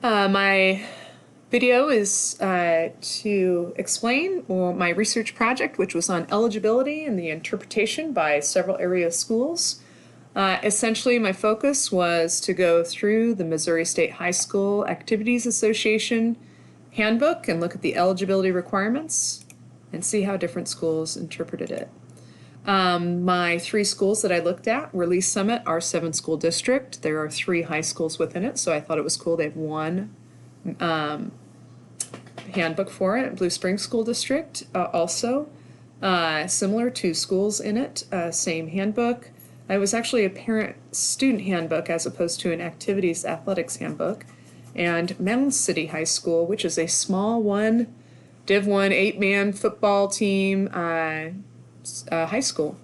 My video is to explain my research project, which was on eligibility and the interpretation by several area schools. Essentially, my focus was to go through the Missouri State High School Activities Association handbook and look at the eligibility requirements and see how different schools interpreted it. My three schools that I looked at were Lee Summit, our 7-school district. There are 3 high schools within it, so I thought it was cool. They have one handbook for it. Blue Springs School District also. Similar to schools in it, same handbook. It was actually a parent-student handbook as opposed to an activities athletics handbook. And Mountain City High School, which is a small Div 1 8-man football team high school.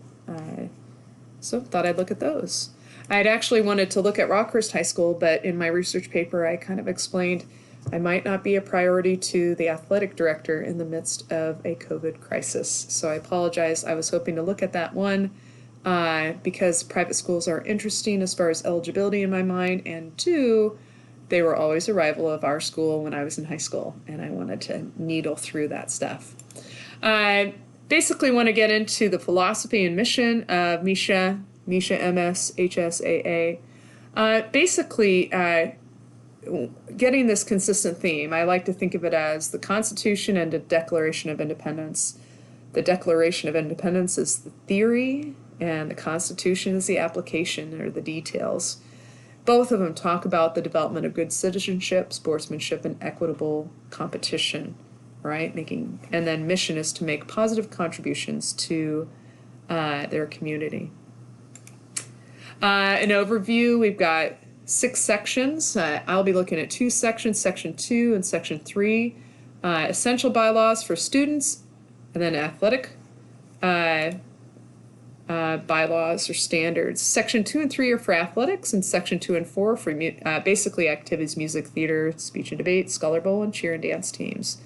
So thought I'd look at those. I'd actually wanted to look at Rockhurst High School, but in my research paper I kind of explained I might not be a priority to the athletic director in the midst of a COVID crisis. So I apologize. I was hoping to look at that one because private schools are interesting as far as eligibility in my mind, and 2, they were always a rival of our school when I was in high school, and I wanted to needle through that stuff. Basically want to get into the philosophy and mission of MSHSAA. Basically, getting this consistent theme, I like to think of it as the Constitution and the Declaration of Independence. The Declaration of Independence is the theory, and the Constitution is the application or the details. Both of them talk about the development of good citizenship, sportsmanship, and equitable competition. Right, and then mission is to make positive contributions to their community. An overview, we've got 6 sections. I'll be looking at 2 sections, Section 2 and Section 3. Essential bylaws for students, and then athletic bylaws or standards. Section 2 and 3 are for athletics, and Section 2 and 4 for basically activities, music, theater, speech and debate, scholar bowl, and cheer and dance teams.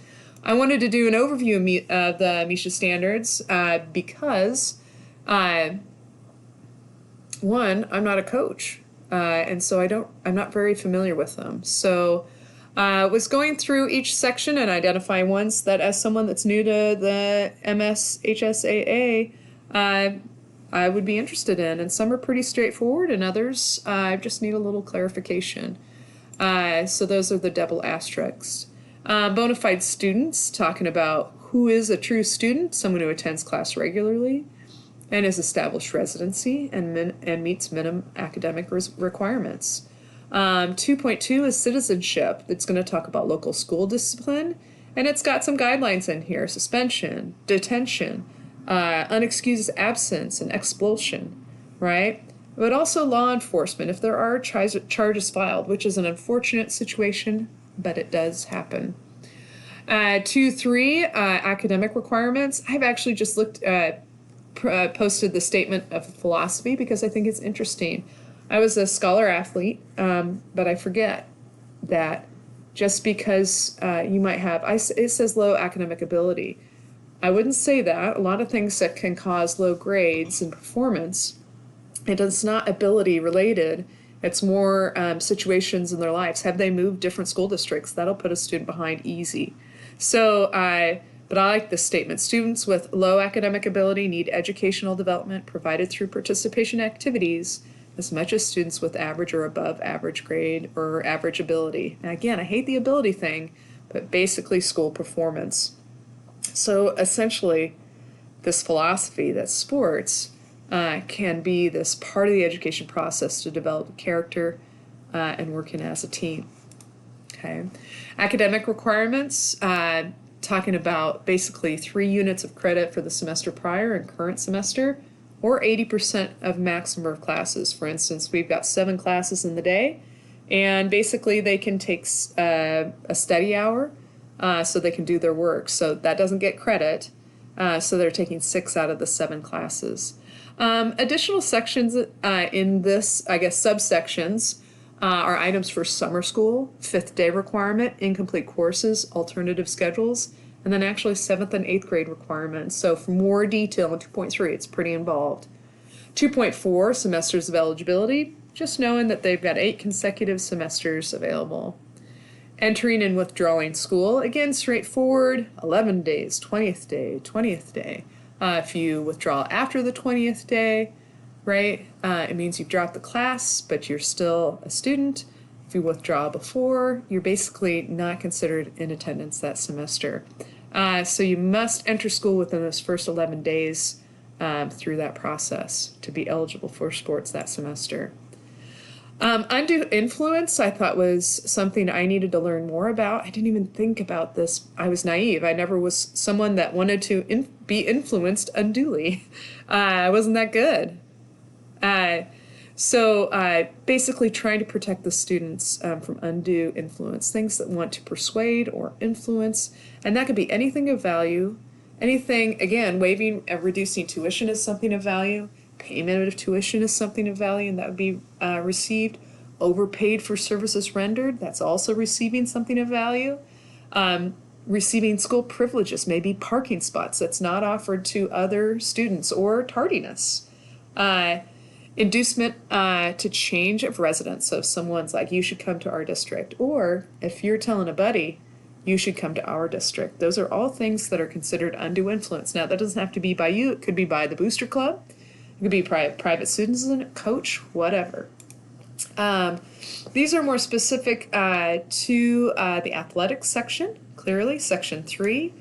I wanted to do an overview of the MSHSAA standards because, one, I'm not a coach, and so I'm not very familiar with them. So I was going through each section and identifying ones that, as someone that's new to the MSHSAA, I would be interested in. And some are pretty straightforward, and others just need a little clarification. So those are the double asterisks. Bona fide students, talking about who is a true student, someone who attends class regularly and has established residency and meets minimum academic requirements. 2.2 is citizenship. It's going to talk about local school discipline, and it's got some guidelines in here: suspension, detention, unexcused absence, and expulsion, right? But also law enforcement if there are charges filed, which is an unfortunate situation, but it does happen. 2.3, academic requirements. I've actually just posted the statement of philosophy because I think it's interesting. I was a scholar athlete, but I forget that just because you might have, it says low academic ability. I wouldn't say that. A lot of things that can cause low grades and performance, it is not ability related. It's more situations in their lives. Have they moved different school districts? That'll put a student behind easy. So but I like this statement. Students with low academic ability need educational development provided through participation activities as much as students with average or above average grade or average ability. And again, I hate the ability thing, but basically school performance. So essentially, this philosophy that sports can be this part of the education process to develop character and working as a team. Okay, academic requirements, talking about basically 3 units of credit for the semester prior and current semester, or 80% of maximum of classes. For instance, we've got 7 classes in the day, and basically they can take a study hour so they can do their work. So that doesn't get credit, so they're taking 6 out of the 7 classes. Additional sections in this, I guess, subsections are items for summer school, 5th day requirement, incomplete courses, alternative schedules, and then actually 7th and 8th grade requirements. So for more detail in 2.3, it's pretty involved. 2.4, semesters of eligibility, just knowing that they've got 8 consecutive semesters available. Entering and withdrawing school, again, straightforward, 11 days, 20th day, 20th day. If you withdraw after the 20th day, right, it means you've dropped the class, but you're still a student. If you withdraw before, you're basically not considered in attendance that semester. So you must enter school within those first 11 days through that process to be eligible for sports that semester. Undue influence, I thought, was something I needed to learn more about. I didn't even think about this. I was naive. I never was someone that wanted to be influenced unduly. I wasn't that good. So basically trying to protect the students from undue influence, things that want to persuade or influence, and that could be anything of value. Anything, again, waiving and reducing tuition is something of value. Payment of tuition is something of value, and that would be received. Overpaid for services rendered, that's also receiving something of value. Receiving school privileges, maybe parking spots that's not offered to other students, or tardiness. Inducement to change of residence. So if someone's like, you should come to our district, or if you're telling a buddy, you should come to our district. Those are all things that are considered undue influence. Now, that doesn't have to be by you. It could be by the booster club. It could be private students and a coach, whatever. These are more specific to the athletics section, clearly, Section 3.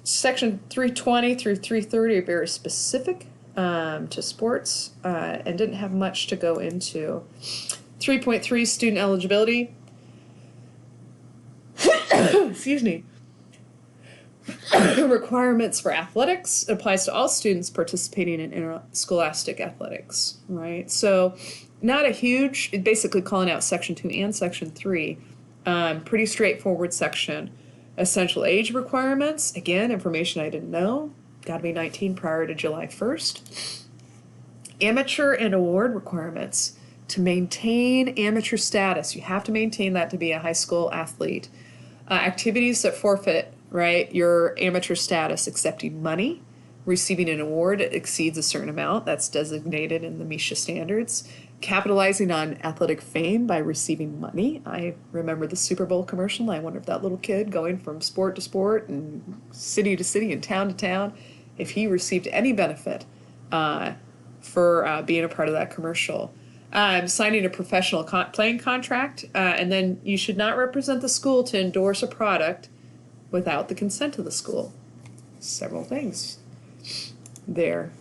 Section 320 through 330 are very specific to sports and didn't have much to go into. 3.3, student eligibility. Excuse me. Requirements for athletics. It applies to all students participating in interscholastic athletics, right? So not a huge, basically calling out Section 2 and Section 3. Pretty straightforward section. Essential age requirements. Again, information I didn't know. Got to be 19 prior to July 1st. Amateur and award requirements. To maintain amateur status, you have to maintain that to be a high school athlete. Activities that forfeit, right, your amateur status: accepting money, receiving an award that exceeds a certain amount that's designated in the MSHSAA standards, capitalizing on athletic fame by receiving money. I remember the Super Bowl commercial. I wonder if that little kid going from sport to sport and city to city and town to town, if he received any benefit for being a part of that commercial. Signing a professional playing contract, and then you should not represent the school to endorse a product without the consent of the school. Several things there.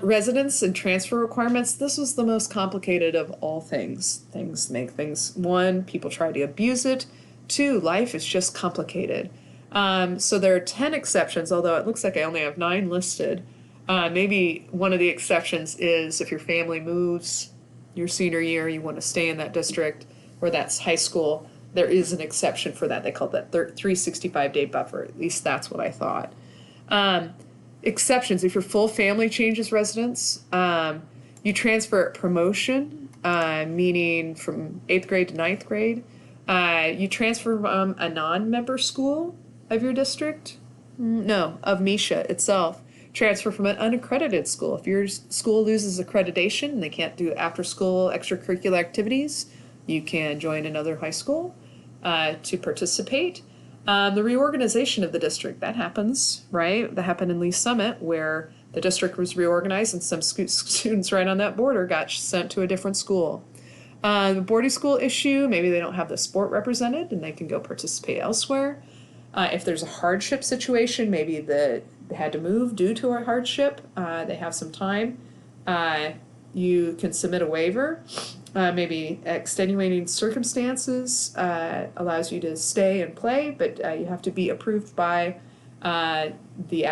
Residence and transfer requirements. This was the most complicated of all things. Things make things, one, people try to abuse it. Two, life is just complicated. So there are 10 exceptions, although it looks like I only have 9 listed. Maybe one of the exceptions is if your family moves your senior year, you want to stay in that district, or that's high school, there is an exception for that. They call that 365-day buffer. At least that's what I thought. Exceptions: if your full family changes residence, you transfer at promotion, meaning from 8th grade to 9th grade. You transfer from a non-member school of your district, of MSHSAA itself. Transfer from an unaccredited school. If your school loses accreditation and they can't do after-school extracurricular activities, you can join another high school to participate. The reorganization of the district, that happens, right? That happened in Lee Summit, where the district was reorganized and some students right on that border got sent to a different school. The boarding school issue, maybe they don't have the sport represented and they can go participate elsewhere. If there's a hardship situation, maybe they had to move due to a hardship, they have some time, you can submit a waiver. Maybe extenuating circumstances allows you to stay and play, but you have to be approved by the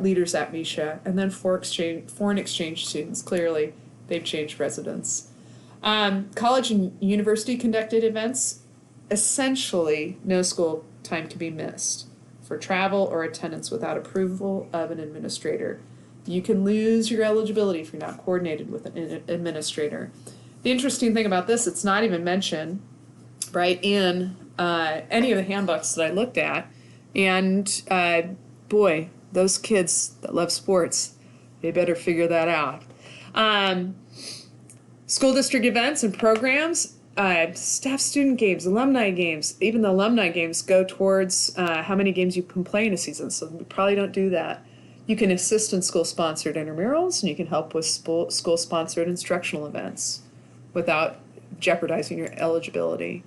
leaders at MSHSAA. And then foreign exchange students, clearly they've changed residence. College and university conducted events, essentially no school time can be missed for travel or attendance without approval of an administrator. You can lose your eligibility if you're not coordinated with an administrator. The interesting thing about this, it's not even mentioned, right, in any of the handbooks that I looked at. And boy, those kids that love sports, they better figure that out. School district events and programs, staff student games, alumni games. Even the alumni games go towards how many games you can play in a season, so we probably don't do that. You can assist in school-sponsored intramurals, and you can help with school-sponsored instructional events without jeopardizing your eligibility.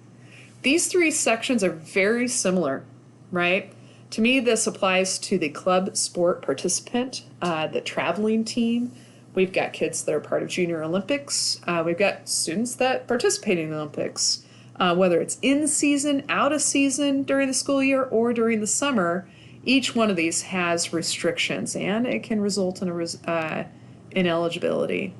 These three sections are very similar, right? To me, this applies to the club sport participant, the traveling team. We've got kids that are part of Junior Olympics. We've got students that participate in the Olympics, whether it's in season, out of season during the school year, or during the summer. Each one of these has restrictions, and it can result in ineligibility.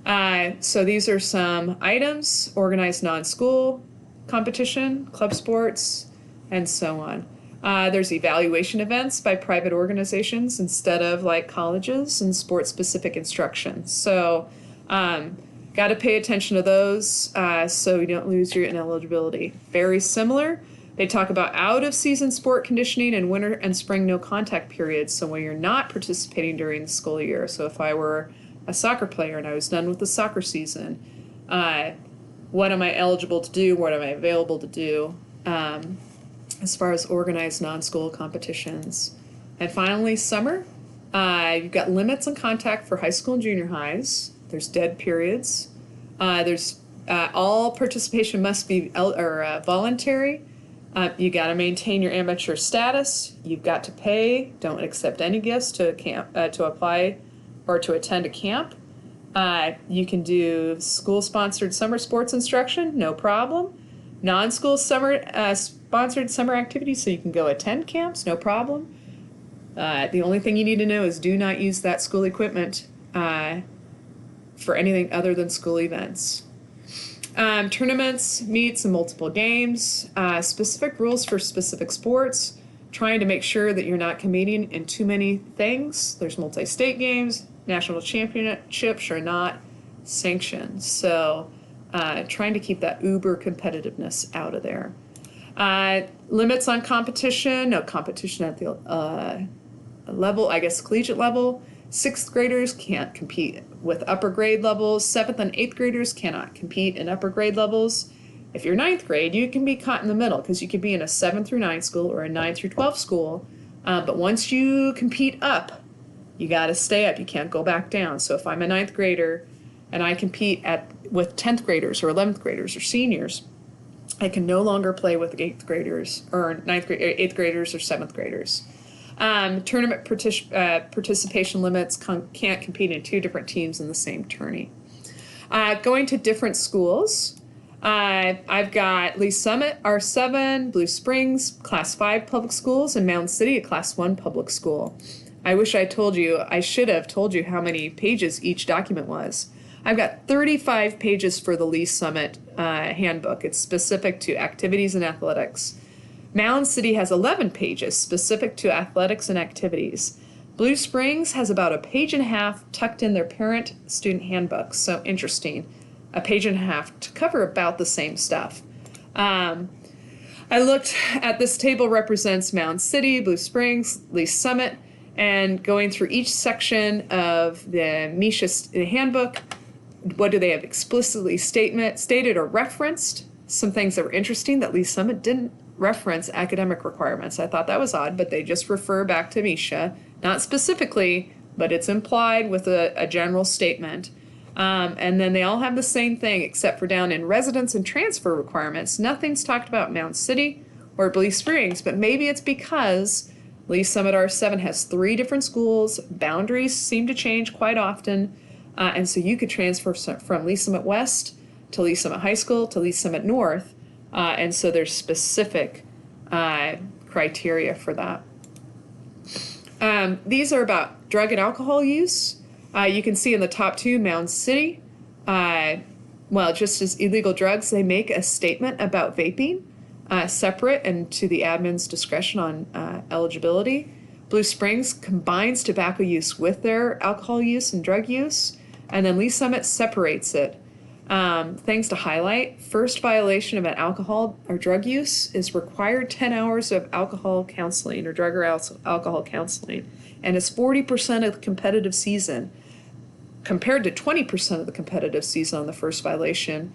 So these are some items: organized non-school competition, club sports, and so on. There's evaluation events by private organizations instead of like colleges, and sport-specific instruction. So got to pay attention to those so you don't lose your ineligibility. Very similar. They talk about out-of-season sport conditioning and winter and spring no-contact periods, so when you're not participating during the school year. So if I were a soccer player and I was done with the soccer season, what am I eligible to do? What am I available to do as far as organized non-school competitions? And finally, summer. You've got limits on contact for high school and junior highs. There's dead periods. There's all participation must be voluntary. You got to maintain your amateur status. You've got to pay. Don't accept any gifts to apply or to attend a camp. You can do school-sponsored summer sports instruction, no problem. Non-school sponsored summer activities, so you can go attend camps, no problem. The only thing you need to know is do not use that school equipment for anything other than school events. Tournaments, meets, and multiple games. Specific rules for specific sports. Trying to make sure that you're not competing in too many things. There's multi-state games. National championships are not sanctioned. So trying to keep that uber competitiveness out of there. Limits on competition. No competition at the level, I guess collegiate level. 6th graders can't compete with upper grade levels. 7th and 8th graders cannot compete in upper grade levels. If you're 9th grade, you can be caught in the middle because you could be in a 7 through 9 school or a 9 through 12 school. But once you compete up, you got to stay up. You can't go back down. So if I'm a 9th grader and I compete with 10th graders or 11th graders or seniors, I can no longer play with 8th graders or 8th graders or 7th graders. Tournament participation limits can't compete in 2 different teams in the same tourney. Going to different schools, I've got Lee Summit, R7, Blue Springs, Class 5 public schools, and Mound City, a Class 1 public school. I wish I should have told you how many pages each document was. I've got 35 pages for the Lee Summit handbook. It's specific to activities and athletics. Mound City has 11 pages specific to athletics and activities. Blue Springs has about a page and a half tucked in their parent-student handbook. So interesting. A page and a half to cover about the same stuff. I looked at this table represents Mound City, Blue Springs, Lee Summit, and going through each section of the MSHA handbook, what do they have explicitly stated or referenced? Some things that were interesting that Lee Summit didn't reference academic requirements. I thought that was odd, but they just refer back to MSHA, not specifically, but it's implied with a general statement. And then they all have the same thing, except for down in residence and transfer requirements. Nothing's talked about Mound City or Blue Springs, but maybe it's because Lee Summit R7 has 3 different schools. Boundaries seem to change quite often. And so you could transfer from Lee Summit West to Lee Summit High School to Lee Summit North. And so there's specific criteria for that. These are about drug and alcohol use. You can see in the top 2, Mound City. Just as illegal drugs, they make a statement about vaping, separate and to the admin's discretion on eligibility. Blue Springs combines tobacco use with their alcohol use and drug use, and then Lee Summit separates it. Things to highlight: first violation of an alcohol or drug use is required 10 hours of alcohol counseling or drug or alcohol counseling, and it's 40% of the competitive season compared to 20% of the competitive season on the first violation.